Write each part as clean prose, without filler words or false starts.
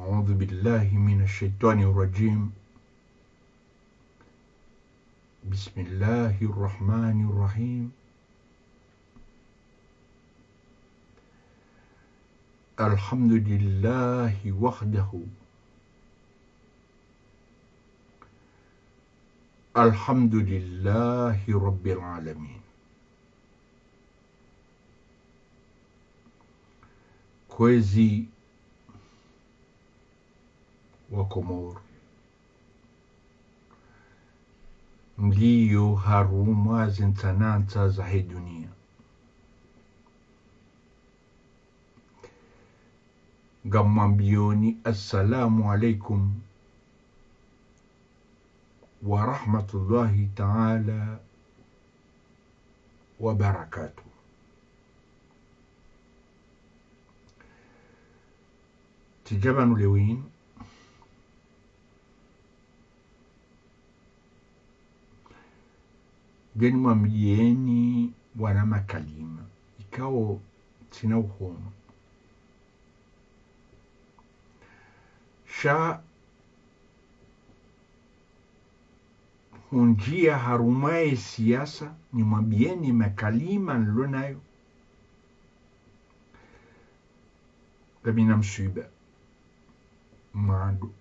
أعوذ بالله من الشيطان الرجيم. بسم الله الرحمن الرحيم. الحمد لله وحده، الحمد لله رب العالمين. Kwezi wa Komoro ndiyo haruma zintananta za hii dunia. Gamwambioni assalamu alaikum wa rahmatullahi ta'ala wa barakatuh. Tijabanu lewin geni mwambieni wana makalima ikao tina uhono sha hunjia harumaye siasa ni mwambieni makalima nlonayo gamina msuiba mwadu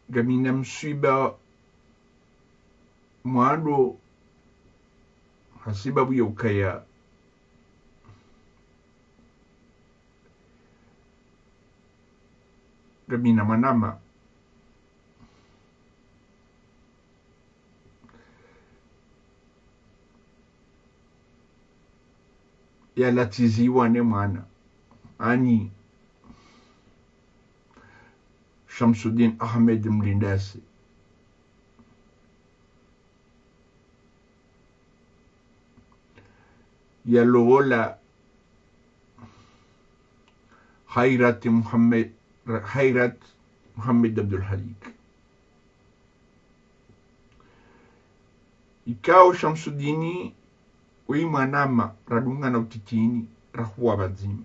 gamina msuiba mwadu hasibabu ya ukaya gamina manama ya latiziwa ne mwana ani Shamsuddin Ahmed Mlindasi ya lowola Khairat Muhammad Abdul Halik ikao Shamsuddini wi mwanama radunga na utitini rahuwa bazima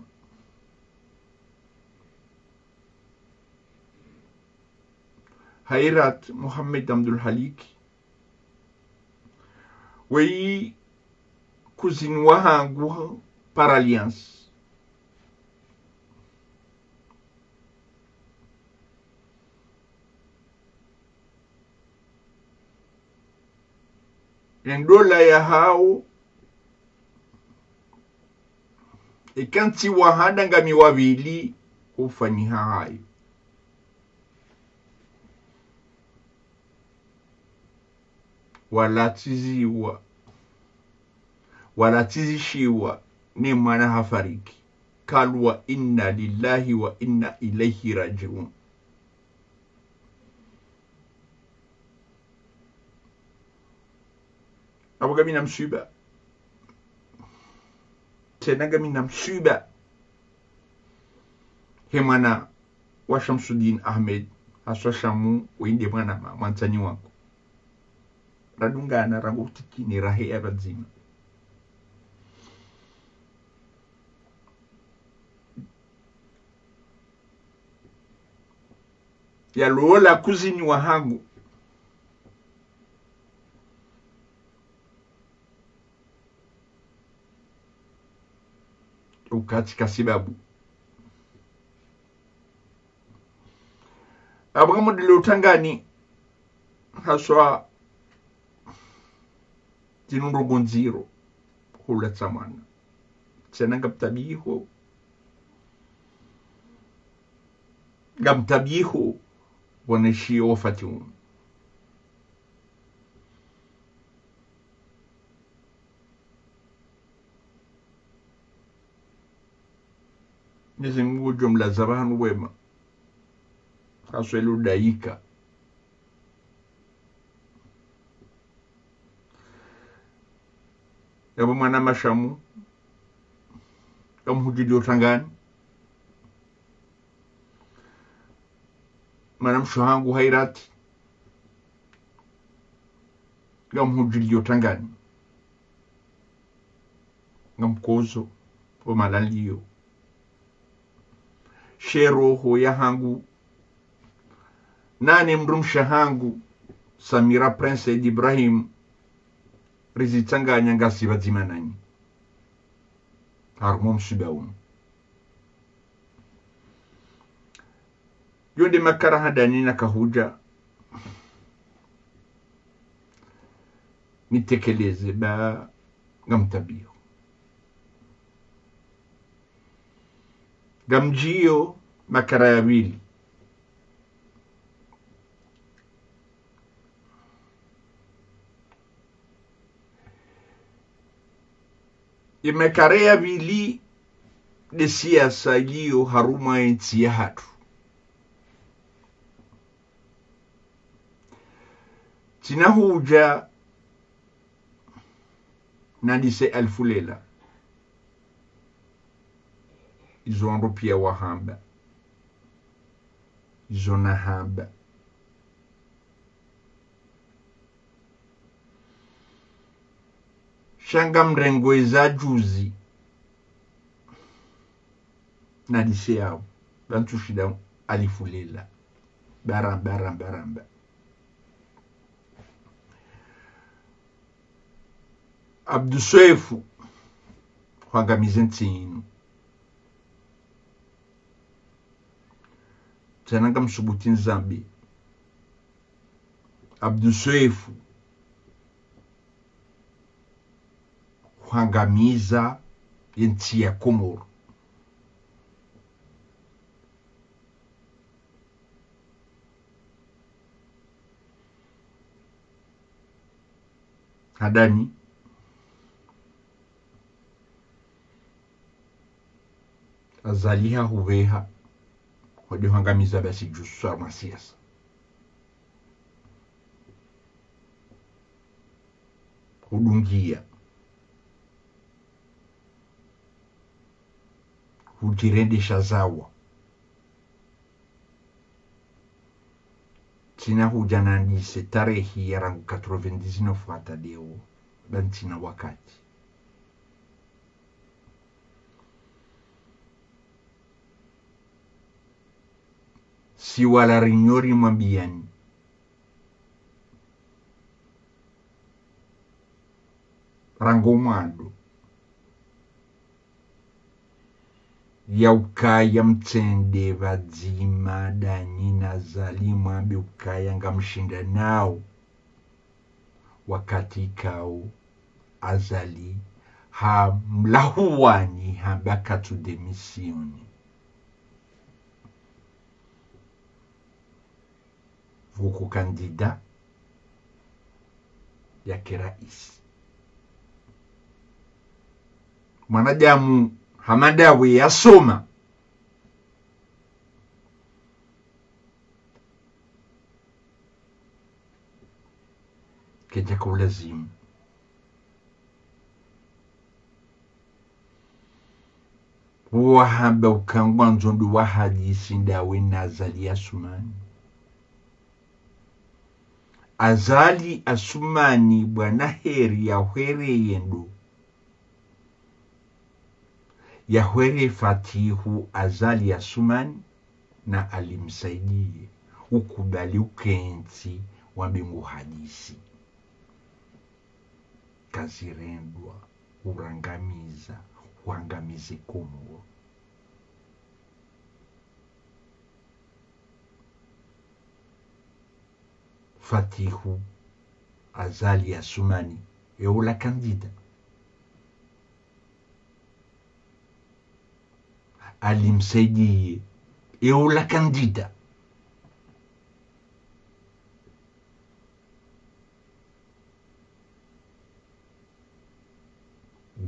Khairat Muhammad Abdul Halik wi kuzini wahangu par alliance endola ya hao ikanti wahanda ngami wawili ufaniha hayo walatizishiwa ni mwana hafariki kalwa inna lillahi wa inna ilaihi rajiun. Abu gamina msuiba tena gamina msuiba hemana wa Shamsuddin Ahmed haswa shamu winde mwana mwanzani wako radungana rangu tikini rahe ya bazima ya lola kuzini wa hangu ukatika sibabu abugamu dilo tangani haswa tinundu gonziro hula tsamana tena gamtabiho wanashi wafatiun nizimungu jumla zabanu wema haswa ilu daika yabo mwana mashamu gamhujidi otangani mwana mshuhangu Khairat gamhujidi otangani ngamkozo o malalio shero ho ya hangu nane mrumsha hangu Samira Prince Ibrahim rizitsanganya ngasi vadzimananyi harumo msuba uno yonde makara hadani na kahuja nitekeleze ba ngamtabio gamjio makara ya wili imekarea vili de siasa iliyo haruma nchi ya hatu tinahuja nandise alfulela izo ndo pia wahamba izo nahamba shanga mrengo za juzi nandise yao bantu shida alifulela baramba Abduswefu kwangamize ntinu tsananga msubuti nzambi Abduswefu kwangamiza nchi ya Komoro hadani azaliha huveha wade hangamiza basi juswa masiasa hudungia hujirendesha zawa tina hujanandise tarehi ya rangu 99 hata leo bantina wakati si wala rinyori mwambiani rango mwado ya ukaya mtende vadzima dani na zali mwambi ukaya ngamshinda nao wakati kao azali ha mlahuwani habakatu demisioni vuku kandida ya kirais mwanadamu hamadawe yasoma keja kulazimu wahaba ukangwa nzondu wahadisi ndawe na azali asumani azali asumani bwana heri ya hwere yendo Yahwere Fatihu azali asumani na alimsaidie ukubali ukenzi wa mbingu hadisi kazirendwa urangamiza wangamize Komoro Fatihu azali asumani eula kandida alimsaidie eula kandida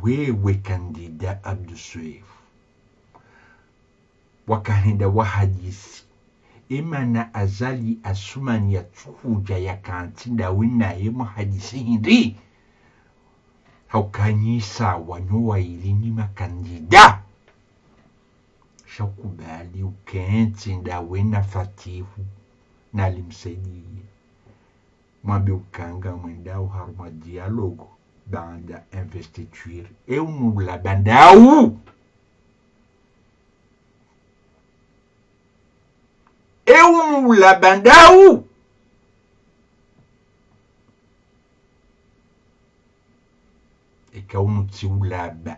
wewe kandida Abduswefu wakahenda wahadisi imana azali asumani ya tsuhuja ya kantinda wina yemo hadisi hindi haukanyisa wanyowa ilini makandida shakubali ukentinda wina Fatihu na alimsaidie mwambi ukanga mwendao haruma dialogo banda investiture eunula bandau unu la bandau ikaunu tiulaba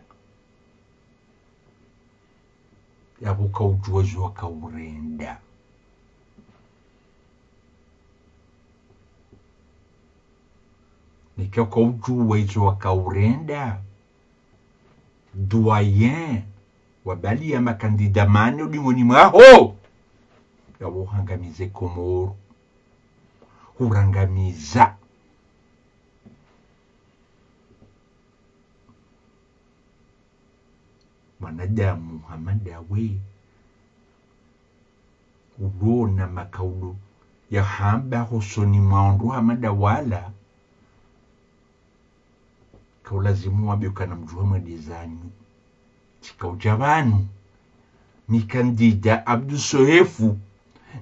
yabo kaujua kaurenda nikao kaujua izo kaurenda doyen wabali ya makandida mane ulimweni mwaho yabo hangamize Komoro hurangamiza mwanadamu hamadawe urona makaulo ya hamba hosoni mwaondu hamada wala kaulazimu wabiukana mjuwa mwadizanyu chikauja vanu mikandida Abdu Sohefu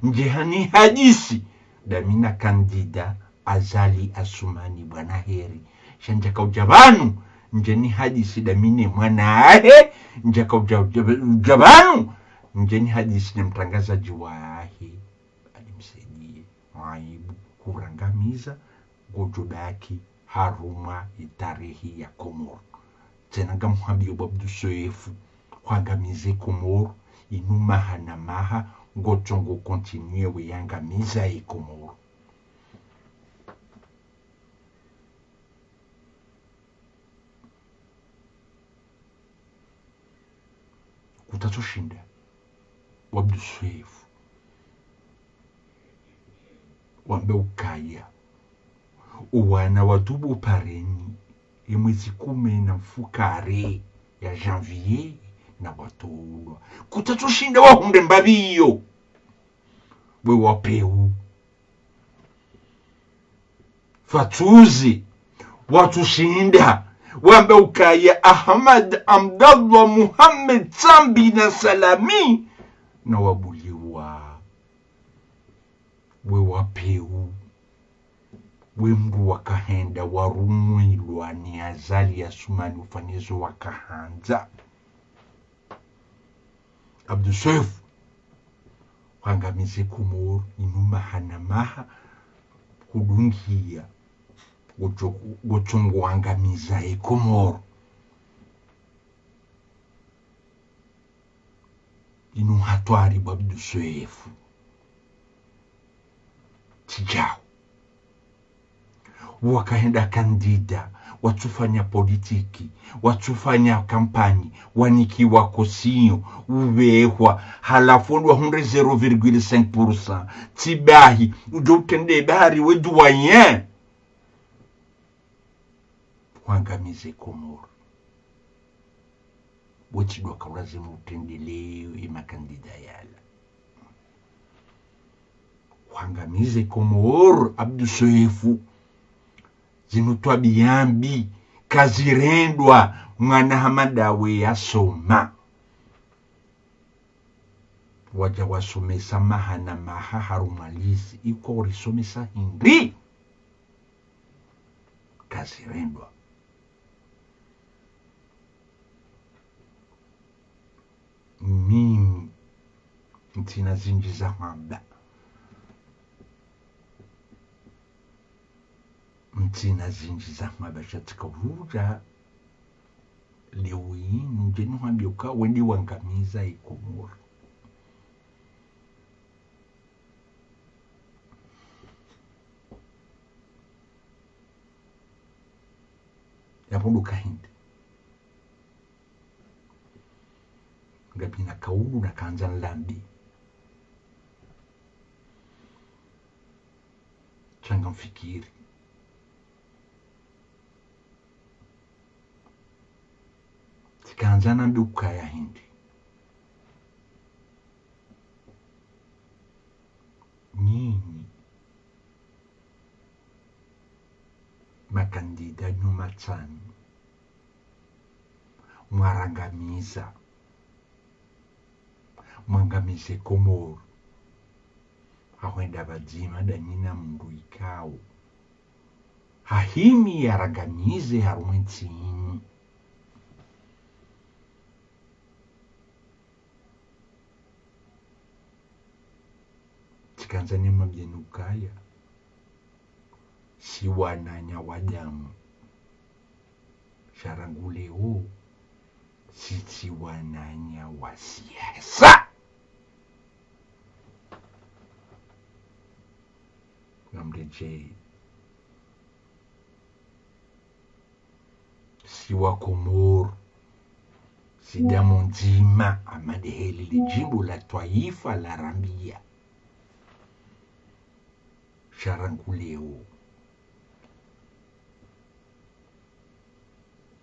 njehani hadisi damina kandida Azali Asumani bwana heri shanja kauja vanu njeni hadisi damine mwana ahe nje kauja vanu njeni hadisi ni mtangazaji wahe alimsaidie aibu kurangamiza gojobaki haruma itarihi ya Komoro tenaga muhabi Abdu Sohefu kwangamize Komoro inumaha na maha ngotongo kontinue weyangamiza Komoro kutatoshinda Abdu Sohefu wambe ukaya uwana wadubu pareni imwezi 10 na mfukare ya janvier na watulwa kutatoshinda wahunde mbabiyo we wapeu fatuzi watushinda wambe ukaya Ahmad Abdallah Muhammad Sambi na Salami na wabuliwa we wapeu we mndu wakahenda warumwilwa ni Azali Asumani ufanizo wakahanza Abdu Sohefu wangamize Komoro inumaha na maha kudungia gochongo wangamiza Komoro inu hatwari Abdu Sohefu tijao wakahenda kandida watufanya politiki watufanya kampani wanikiwa kosinyo ubehwa halafu hunde 0,5% tibahi ujotende bari we doyen wangamize Komoro wachidwa kaulazimu utendeleo imakandida yala wangamize Komoro Abdu Sohefu zinutwa biyambi kazirendwa mwana hamadawe yasoma waja wasomesa maha na maha harumalisi iko urisomesa hindi kazirendwa mimi ntina zinjiza hamba mtina zinjiza mabashatika uruja leo njeni hambioka wendi wangamiza Komoro yaponduka hindi ngabina kaulu na kanza nlambi changa mfikiri tikanzana mbiuka ya hindi nyinyi makandida nyuma tsanu mwarangamiza mwangamize Komoro ahwenda badzima danyina mndu ikao hahimi yarangamize harumwetsini Tanzania mabyenukaya si wananya wa damu. Sharangu leo si wananya wa siasa. Namdeje si wa Komoro, si damu nzima amadeheli lijimbo la taifa la Rambia. Sharangu leo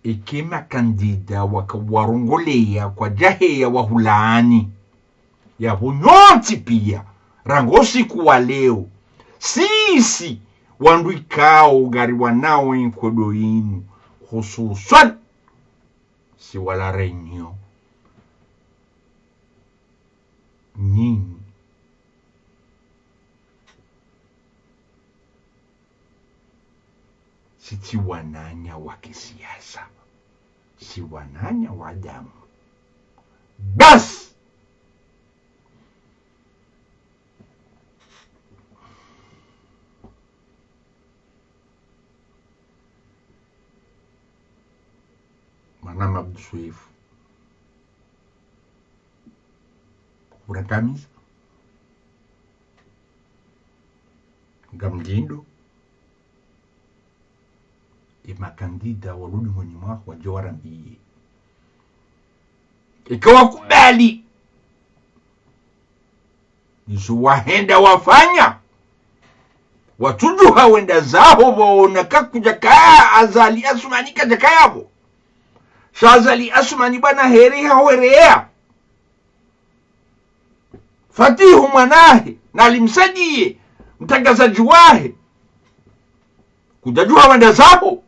ikema kandida wakawarongolea kwa jahe ya wahulaani ya bunyonti pia rangosi kuwa leo sisi wanduikao gari wanao inkodo inu hususan si wala renyo nyinyi si wananya wa kisiasa, si wananya wa damu. Bas Manama Abdu Swifu Urakamiza Gamlindo makandida warudi mwenye mwako wa Jowarambiye ikawa kubali nisu wahenda wafanya watuju hawenda zaho waona kakuja kaa Azali Asumani kaja kayabo Shazali Asumani bana heri hawerea Fatihu mwanahe na alimsajie mtangazaji wahe kujajua wenda zaho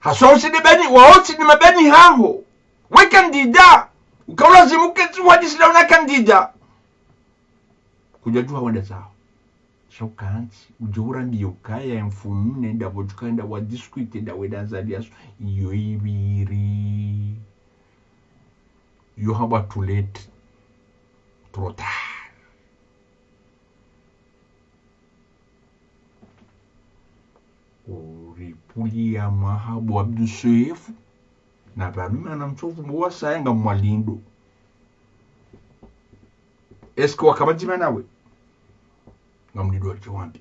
haswa usidebeni waoti ni mabeni haho we kandida ukawlazimuke wajisida una kandida kujajua wenda zaho shokanti ujura ndiyo kaya ya mfunune ndabojuka nda wadiskuite nda weda Azali Asu iyo ibiri yo haba tulete trota Uripulia mahabu Abdu Swifu na barima na mchofu mwa saenga Mwalindo esko wakabajima nawe ngamlido wachiwambi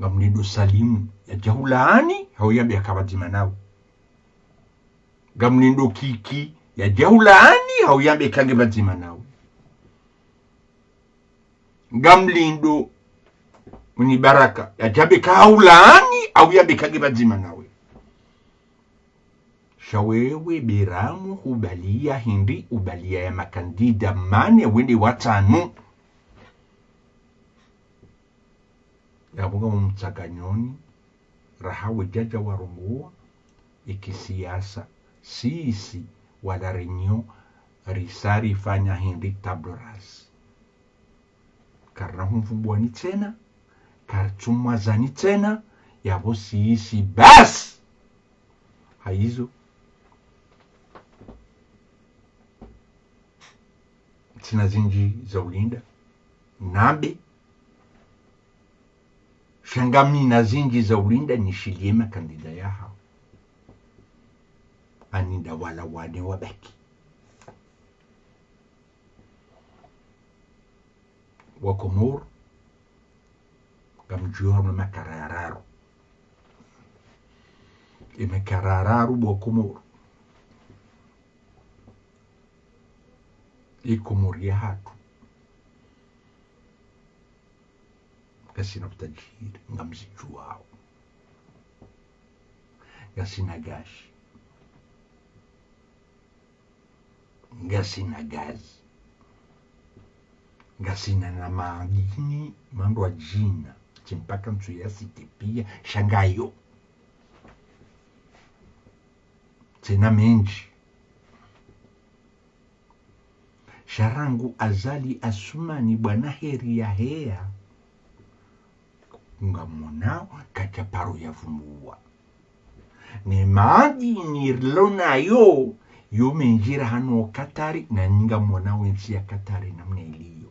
ngamlido Salimu ya Jahulaani hawiyambi akabajima nawe ngamlido Kiki ya Jahulaani hawiyambi kangebajima nawe ngamlido Muni Baraka ya jabe kaulaani au yabe kagibazima nawe shawewe biramu ubalia hindi ubalia ya makandida mane wende watanu ya bunga mumtsaganyoni rahawe jaja warungua ikisiasa sisi wadarenyo risari fanya hindi tabloras karna humfumbuani tena karchumazani tena yabo sisi bas haizo tina zinji za ulinda nabe shangami na zinji za ulinda nishiliema kandida yaha aninda wala wane wabaki Wakomoro kamjua makarararu imekarararu Wakomoro ikomori ya hatu gasina utajiri ngamzijuao gasina gashi gasina gazi gasina na madini mandwa jina chimpaka mtsuyasite pia shangayo tena menji sharangu Azali Asumani bwana heri ya hea ngamonao kachaparo ya vumbuwa ni maadi nirlonayo yome njira hano Katari na nyinga mwana wensi ya Katari na mne iliyo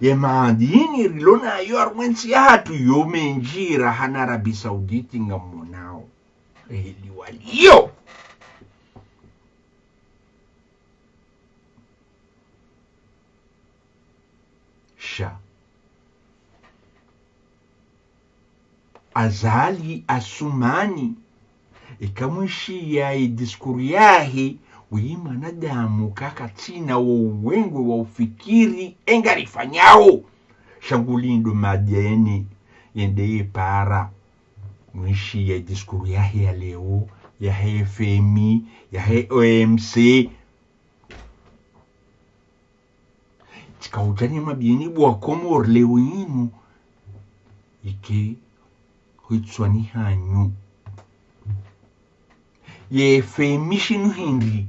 ye maadini rilona yo arwensi ya hatu yome njira hana Arabi Sauditi nga mwanao ili waliyo sha Azali Asumani ikamwishi ya diskuru yahi wima nadamu kakatina wa uwengwe wa ufikiri engarifanyao shangulindo madeni yendeye para mwishi ya diskuru yahi ya leo ya FMI ya OMC tika ujani mabieni bwa Komor leo inu ike huitswani hanyu ye FMI Henry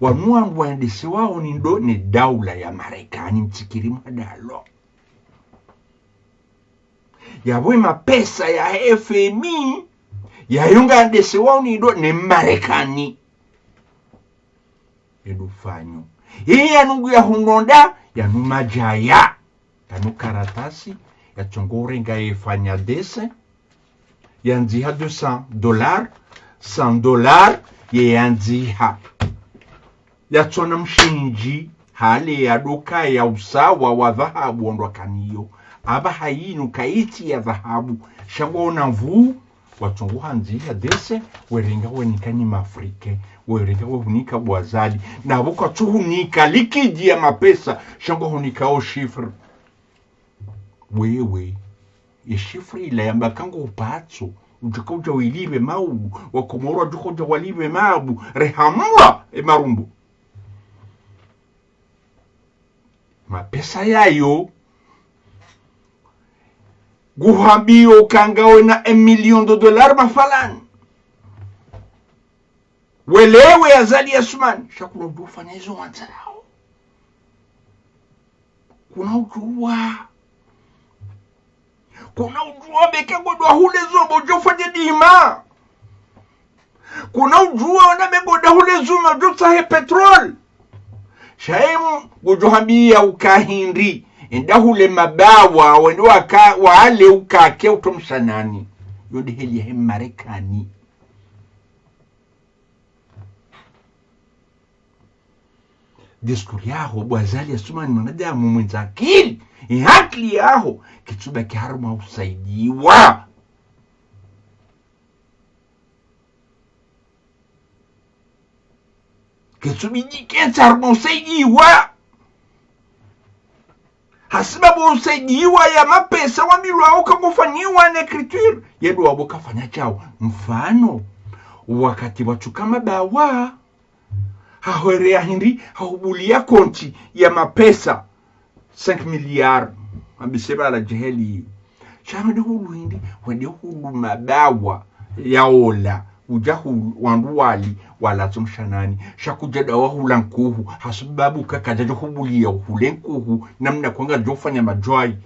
wanuangu waendese wao nindo ni daula ya Marekani mtikiri madalo yawe mapesa ya FMI ya yunga endese wao nindo ni Marekani edufanyo hii ya nungu ya hungonda ya numajaya ya nukaratasi ya chongore nga efanya dese ya nziha $200 $100 ye ya nziha ya chona mshinji hali ya duka ya usawa wa dhahabu ondwakaniyo aba hayinu kaiti ya dhahabu shango na mvu wachongo hanziha dese weringa wenikani mafrike weringa wehunika bwazali na buka tuhunika likiji ya mapesa shango hunika o shifre wewe ishifre ila yamba kango upatso ujaka uja wilibe maubu wakomoro ujaka uja walibe mabu rehamura marumbu mapesa yayo guhabio kangawe na $1 million mafalani welewe Azali Asumani shakula dufanya hizo wanzao kuna ujua beke godwa hule zobo jofanye dima kuna ujua wana megoda hule zuma jotsahe petrol shaimu gojohambia ukahindri enda hule mabawa wende wale ukake utomsanani yode heli ya Marekani diskuri yaho bwazali Asumani mwanadamu mwenza akili ihakli yaho kituba kiharuma usaidiwa kitubi kenza haruma usaidiwa hasibabu usaidiwa ya mapesa wambiwa ukakufanyiwa na ekriture yedu waboka fanya chao mfano wakati wachukama bawa hahorea hindi haubulia konti ya mapesa 5 miliard ambiseba la jeheli shamede hulu hindi wende hulu mabawa ya ola ujahu wanduwali wala tumshanani shakujada wa hula nkuhu hasubabu kakajajo hubulia hule nkuhu namna kwanga jofanya majwai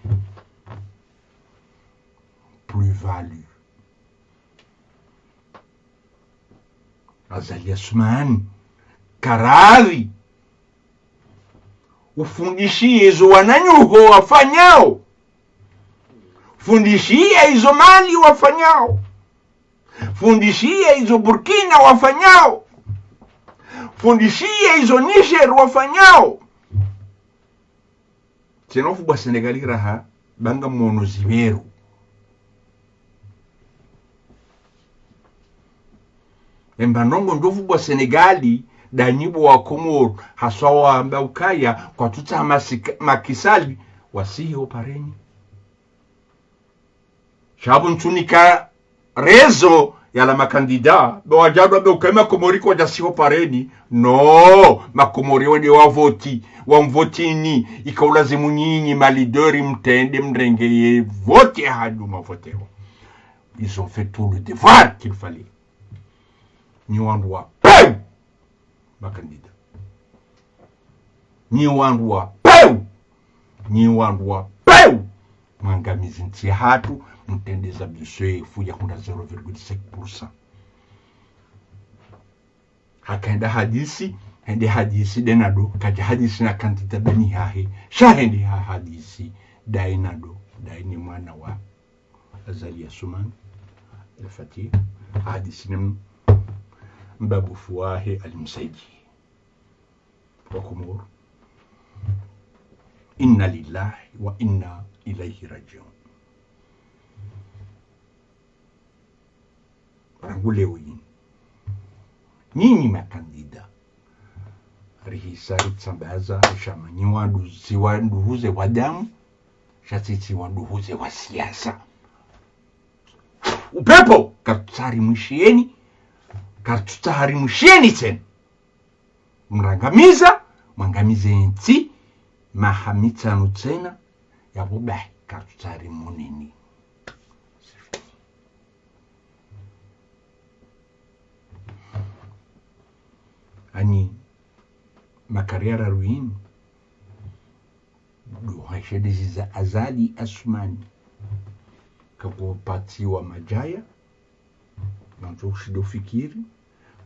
plus-value Azali Asumani karadhi ufundishie hizo wananyuho wafanyao fundishie hizo Mali wafanyao fundishie hizo Burkina wafanyao fundishie hizo Niger wafanyao tenofu bwa Senegali raha banga mono ziberu embanongo ndofu bwa Senegali danyibo wa Komoro haswa wa amba ukaya kwa tuta makisali wasihi opareni shabu ntunika rezo ya la makandida bawajadu abe ukema Komoriko wajasihi opareni no makomori wende wavoti wamvotini ikaulazimu nyinyi malidori mtende mrengeye vote hadu mavotewa ils ont fait tout le devoir qu'il fallait ni wandwa makandida ni wandwa mwangamizi nti hatu mtendeza biswe fuja kuna 0.5%. hakaenda hadisi hende hadisi denado kaja hadisi na kantita bani hahe shahende hadisi dainado daini mwana wa Azali Asuman al-Fatih hadisi ni mbabu fuwahe al-Msaiji wa Komoro. Inna lillahi wa inna ilayhi rajiun. Ranguleo yin nyinyi makandida rihisari tsambaza shamani wandu ziwanduhuze wa damu shatiti wanduhuze wa siasa upepo kartutahari mwishieni tena mwangamize nti mahamitanu tena yabubahi kartutahari munini. Ani makariara ruini duhaishedezi za Azali Asumani kakupatiwa majaya nanzo ushido fikiri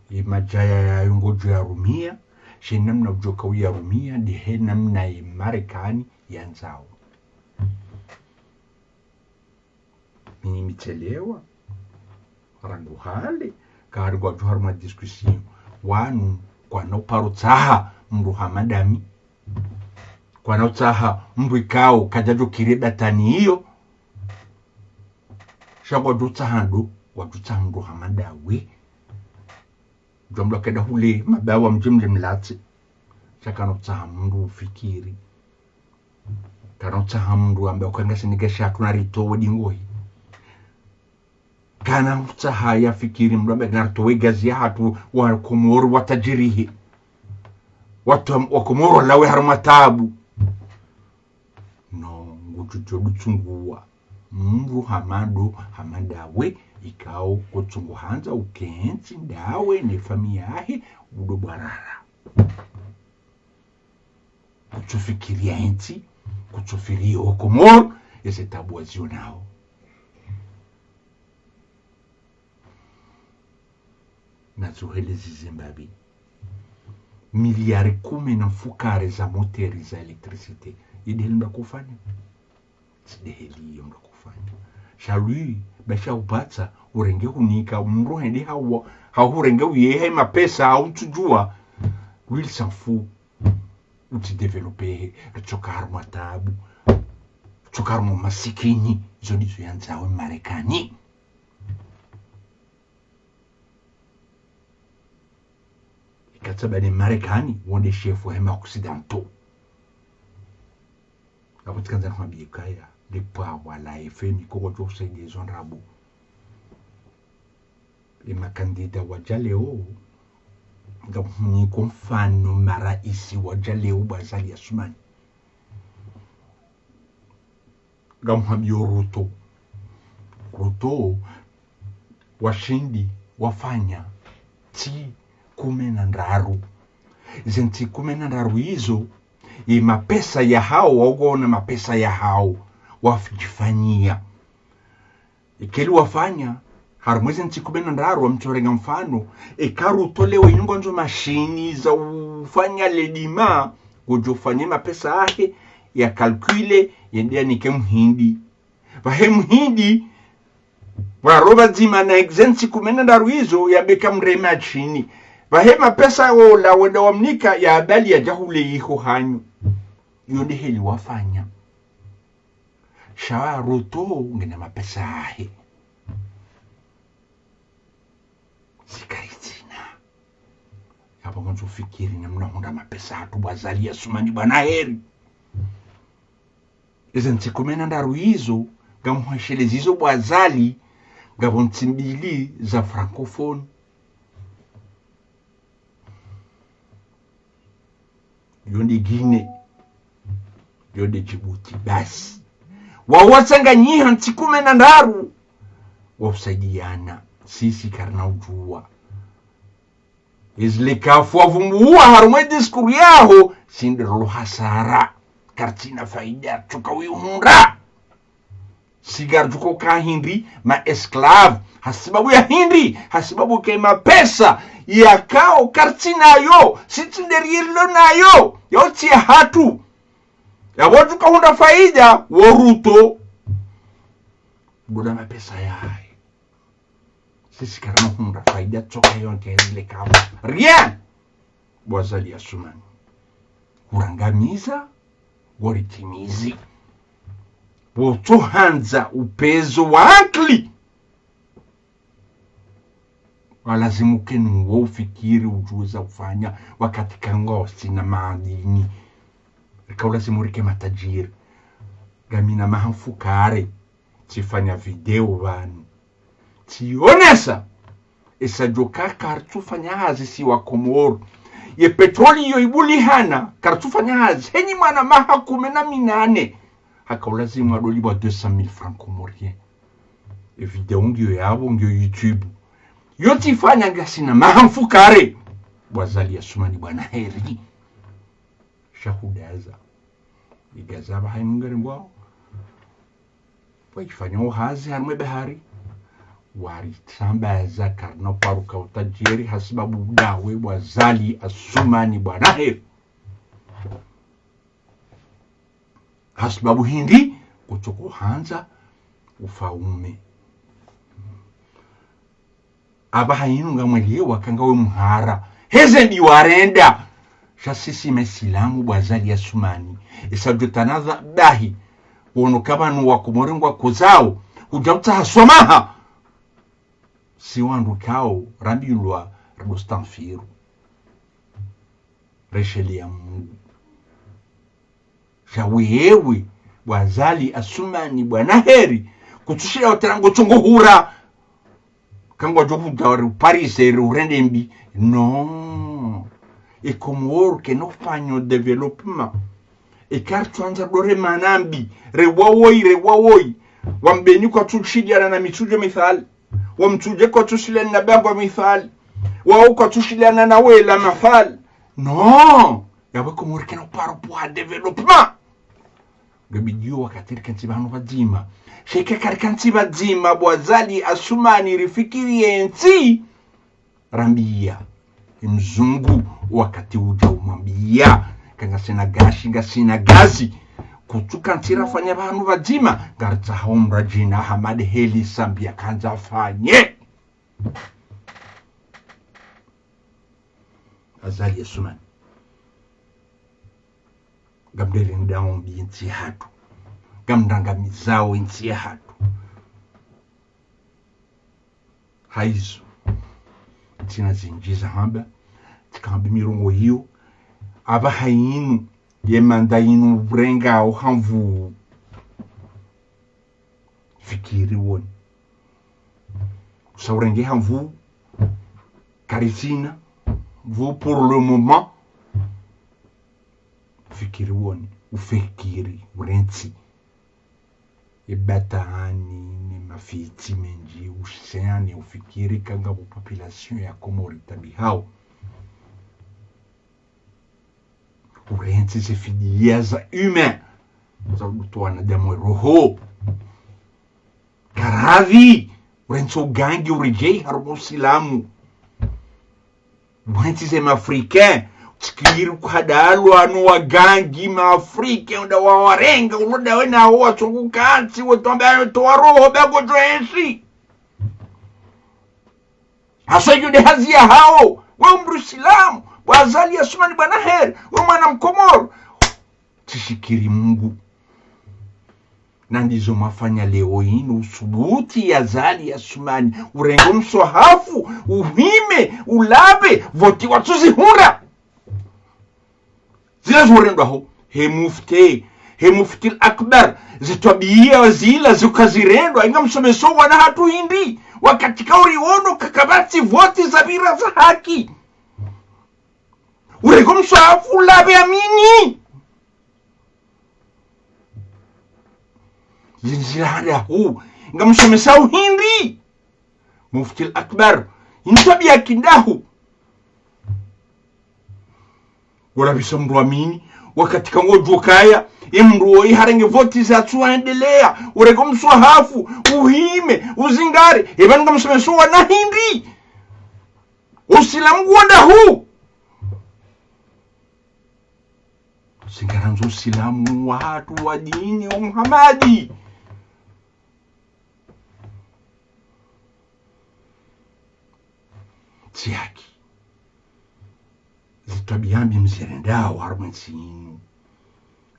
ye majaya ya yungojo ya rumia she namna ujoka uya rumia dihe namna ya Marekani ya nzao mini mitelewa rangu hale kaharigwa juharuma diskusiyo wanu kwa na uparo taha mru hamadami kwa na utaha mru ikao kajajo kireba tani hiyo shabo dutahandu wadutaha mru hamadawe jomlo keda hule mabawa mjimle mlati shaka na utaha mru fikiri kana utaha mru ambe wakangasi nigesha kuna rito wadingohi kana utaha ya fikiri mru ambe nartowe gazi ya hatu wa Komoro watajirihi watu wa Komoro lawe harumatabu no ngutujodu chunguwa mru hamadawe ikao kuchungu hanza ukenzi ndawe ni familiahe udobarara kutufikiria enti kutufikiria wa Komoro yese tabu wazio nao na zuhelezi Zimbabwe miliari 10 na fukare za moteri za elektrisite ideheli mda kufanya sideheli mda kufanya shalui basha upata urenge unika mru hende hahurenge uyehe mapesa hautujua Wilson fu utidevelope chokaru matabu chokaru masikini zonizo yanzawe Marekani kataba ni Marekani wonde chef wa hema occidentaux abutsikanza kwambie kaya le power la FM ko jo senge zonrabu le makandida wa jaleo ngamuni konfano maraisi wa jaleo Azali Asumani ngamwambio Ruto washindi wafanya ti 16 zenti 16 hizo mapesa ya hao waugona mapesa ya hao wafijifanyia ikeli wafanya harumwezi nti 16 wamchorenga mfano ekaru tolewe nyungonzo mashini za ufanya ledima kujofanya mapesa ahe ya kalkule yendea nike mhindi vahe mhindi waroba zima na exenti 16 hizo ya beka mrema chini vahema pesa wola wenda wamnika ya abali ya jahule yiho hanyu yonde heli wafanya shawa Ruto ngene mapesa ahe sikaitina yapa mwanzo fikiri na mna honda mapesa hatu Azali Asumani bana heri izenti 16 hizo gamuhashelezi hizo Azali gabontimbili za francophone yonde Guinea yonde Djibouti basi wawasanga nyiha nti 16 wafsaidiana sisi karna ujua izle kafu wavumbuwa harumwe diskuru yaho sindiro hasara kartina faida tukawi humra sigarjuko ka hindi ma esclave hasibabu ya hindi hasibabu ke mapesa yakao kartinayo sitinderilo nayo yoti hatu yabojuka hunda faida woruto buda mapesa yai sisi karama hunda faida toka yonke ile kama rien Bwazali Assoumani urangamiza waritimizi wotohanza upezo wa akli walazimuke nuwo ufikiri ujuza kufanya wakati kangosi na maadini kaulazimurike matajiri gamina mahamfukare tifanya video vanu tionesa esa joka kartufanya hazi si wa Komoro ye petroli yo ibulihana kartufanya hazi henyi mwana maha 18 hakaulazimu adolibwa 200,000 francs comoriens e video ngyo yabo ngyo YouTube yoti fanya gasina mahamfukare Bwazali Assoumani bwana heri shahudaza igazaba haimungari mbwao waifanya uhazi harumwe bahari waritambaza karna paruka utajiri hasibabu dawe Bwazali Assoumani bwana heri hasibabu hindi kuchoko hanza ufaume aba hayinu ngamweliye wakangawe muhara heze ndi warenda shasisi mesilamu Bwazali Assoumani isajutanaza dahi wono kabanu wa Komoro kozao ujauta hasomaha siwandu kao rambilwa Rostamfiru resheli ya Mungu shawewe Bwazali Assoumani bwana heri kutushira oterango chongo hura kangwa jobu dawari Paris urende mbi no e Komoro ke no fanyo development e kartuanza dore manambi rewawoi wambeni kwa tushijana na mitujo mithali wamtuje kwa tushilana na bangwa mithali wao kwa tushilana na wela mafal no yawe Komoro ke no paro pour development gabidio wakati kantsibano badima sheke karikansi badima Bwazali Assoumani rifikiri yensi rambia mzungu wakati uja umambia kanga sina gazi kutuka ntira fanya bantu badima garza homra jina Hamad Heli Sambia kanza fanye Bwazali Assoumani gamdele ndawo binti hatu gamdanga mizao inti hatu haizo tina zinjiza hamba tikambi mirongo hiyo aba hayinu yemanda yinu brenga au hanvu fikiri woni saurenge hanvu karisina vous pour le moment fikiri woni ufikiri urenti ibataani ni mafiti menji ushani ufikiri kanga population ya Komoro tabihao urenti se filiaza humain sababu wanadamu roho karavi urenti ugangi urijei harumu silamu urenti se mafricain Tsikiru kuhadalu anu wagangi maafrika unda wawarenga unoda wena hoa chungu kansi wetombe ayo towa roho bego joensi hasa yude hazia hao we Mrusilamu Bwazali Assoumani bwana heri we mwana Mkomoro tishikiri Mungu na ndizo mafanya leo inu usubuti ya Bwazali Assoumani urengo msohafu uhime ulabe voti watuzi hura zila zurendwa ho he mufti akbar zitwabia zila zukazirendwa inga msomeso wana hatu hindi wakati kauri wono kakabati voti zabira za haki urego mshafu labe amini zila hada ho inga msomesa hindi mufti akbar intwabia kindahu wala bisomru amini wakati kango kaya imruo iharenge voti za tuendelea ureko mswahafu uhime uzingare ibanga msomeswa na hindi usilamu wanda huu singaranzo usilamu watu wa dini wa Muhammadi tiaki zitabiambi mzirendao harumensinu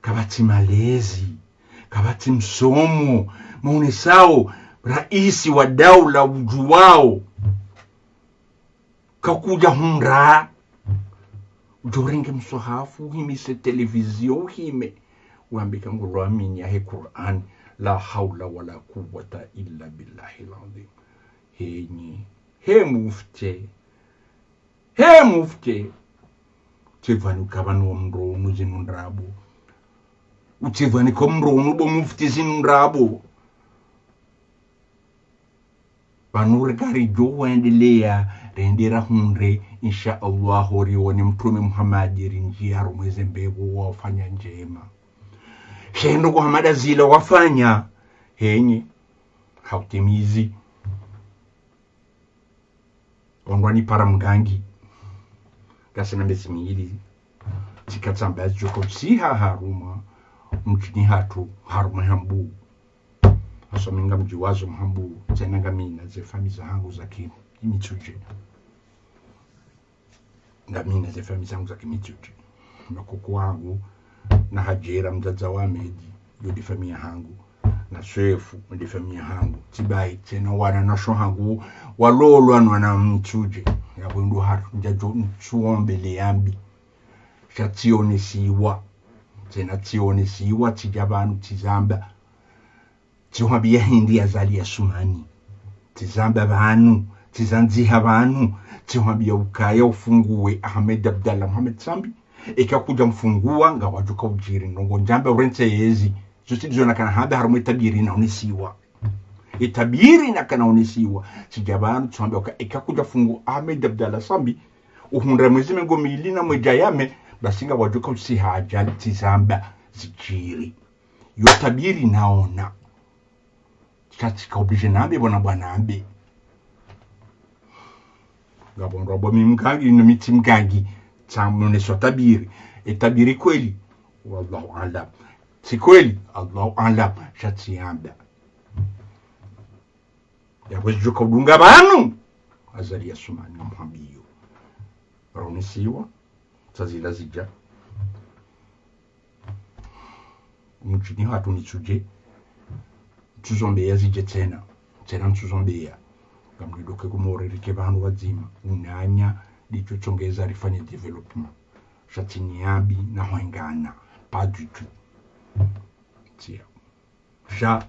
kabati malezi kabati msomo maunesao raisi wa daula ujuwao kakuja humra ujoringe msohafu himise televizio hime uambika nguruamini ya he Qur'an la hawla wala quwwata illa billahi al-azim henyi he mufte chevani kabanu mronu zinundrabu uchevani ko mronu bo mufti zinundrabu banure kari jo wendelea rendera hunre insha Allah riwoni mtume Muhammad rinjia rumweze mbegu wafanya njema shendo kwa hamada zila wafanya henye hautimizi ongwani para mgangi gasena mbesi miili tikatamba joko siha haruma mchini hatu haruma hambu asominga mjiwazo mhambu tena gamina ze famiza hangu za kimituje ngamina ze famiza hangu za kimituje makoko wangu na Hajera mzaza wa Medi yodi familia hangu na Shefu ndi familia hangu tibai tena wana nasho hangu walolo anwana mtuje yabundu hatu njajo nchuombele yambi chatione siwa tena tione siwa tijabanu tizamba tiwabia hindi azali ya sumani tizamba banu tizanziha banu tiwabia ukaya ufunguwe Ahmed Abdallah Muhammad Sambi ikakuja mfungua nga wajuka ujiri nongo njamba urente yezi zote zona kana haba harumu itabiri na unisiwa itabiri na kana unisiwa sijabanu tuambia ikakuja fungu Ahmed Abdallah Sambi uhundra mwezime ngomili na mwejayame basinga wajuka usiha ajali tizamba zijiri yotabiri naona katika oblige nambe bona bwana ambe ngabondo abomi mkangi na miti mkangi tamune sotabiri etabiri kweli wallahu alam si kweli Allahu alam shatiamba ya wejo kodunga banu azali ya sumani muhambiyo ronisiwa tazila zija mchini hatu nitsuje tuzombeya zije tena tuzombeya ngamlidoke kumorerike bantu bazima unanya dicho chongeza rifanye development shatini yabi na hoengana pas du tout tia ja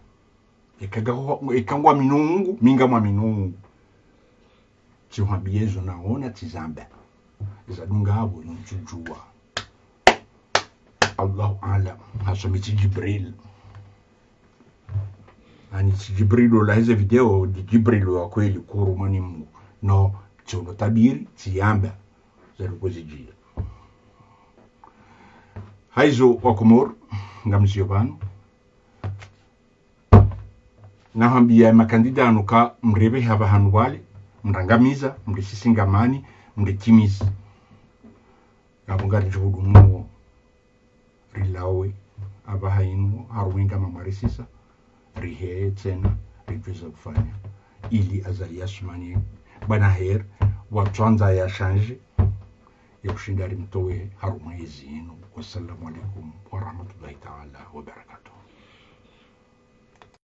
ekangwa minungu minga mwa minungu tiwabiezo naona tizamba zadunga abo nchujua Allahu alam hasomiti Jibril ani Jibril la hizo video di Jibril wa kweli kurumani Mungu no chono tabiri tiyamba zalukuzijia haizo wakumor ngamsio banu nahambia makandida anuka mrebe haba hanwali mrangamiza mrisisingamani mritimizi ngabungari juhudumu rilawe abahainu haruinga mamarisisa rihe tena ritweza kufanya ili azali yasumani bana her watwanza ya change ya kushindari mtowe harumwezi inu. Wassalamu alaikum warahmatullahi ta'ala wabarakatuh.